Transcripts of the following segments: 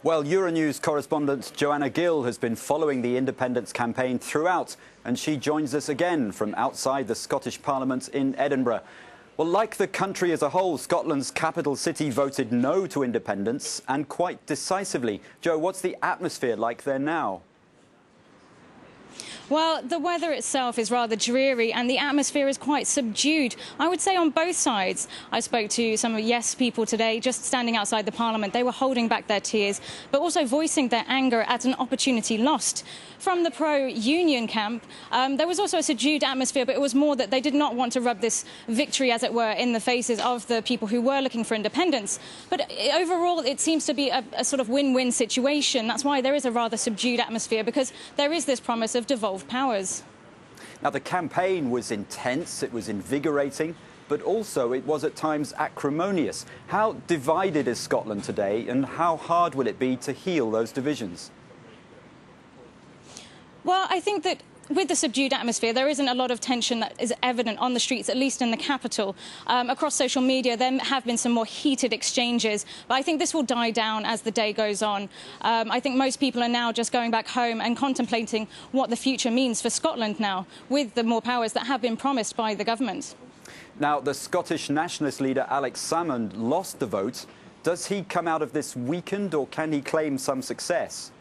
Well, Euronews correspondent Joanna Gill has been following the independence campaign throughout, and she joins us again from outside the Scottish Parliament in Edinburgh. Well, like the country as a whole, Scotland's capital city voted no to independence, and quite decisively. Jo, what's the atmosphere like there now? Well, the weather itself is rather dreary and the atmosphere is quite subdued, I would say, on both sides. I spoke to some of Yes people today, just standing outside the Parliament. They were holding back their tears, but also voicing their anger at an opportunity lost. From the pro-union camp, there was also a subdued atmosphere, but it was more that they did not want to rub this victory, as it were, in the faces of the people who were looking for independence. But overall, it seems to be a sort of win-win situation. That's why there is a rather subdued atmosphere, because there is this promise of devolved powers. Now, the campaign was intense, it was invigorating, but also it was at times acrimonious. How divided is Scotland today, and how hard will it be to heal those divisions? Well, I think that with the subdued atmosphere, there isn't a lot of tension that is evident on the streets, at least in the capital. Across social media, there have been some more heated exchanges, but I think this will die down as the day goes on. I think most people are now just going back home and contemplating what the future means for Scotland now, with the more powers that have been promised by the government. Now, the Scottish nationalist leader Alex Salmond lost the vote. Does he come out of this weakened, or can he claim some success?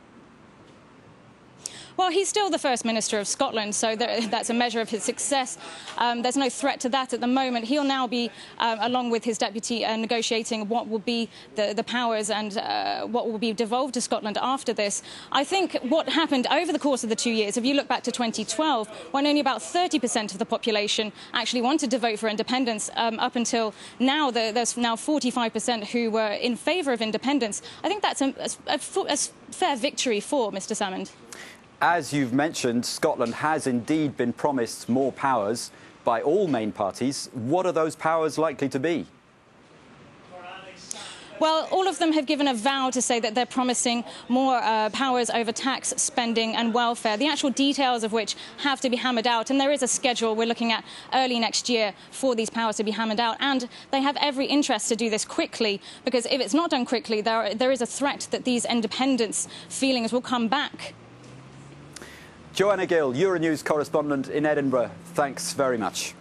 Well, he's still the First Minister of Scotland, so that's a measure of his success. There's no threat to that at the moment. He'll now be, along with his deputy, negotiating what will be the powers and what will be devolved to Scotland after this. I think what happened over the course of the 2 years, if you look back to 2012, when only about 30% of the population actually wanted to vote for independence, up until now, there's now 45% who were in favour of independence. I think that's a fair victory for Mr Salmond. As you've mentioned, Scotland has indeed been promised more powers by all main parties. What are those powers likely to be? Well, all of them have given a vow to say that they're promising more powers over tax, spending and welfare, the actual details of which have to be hammered out. And there is a schedule we're looking at early next year for these powers to be hammered out. And they have every interest to do this quickly, because if it's not done quickly, there is a threat that these independence feelings will come back. Joanna Gill, Euronews correspondent in Edinburgh, thanks very much.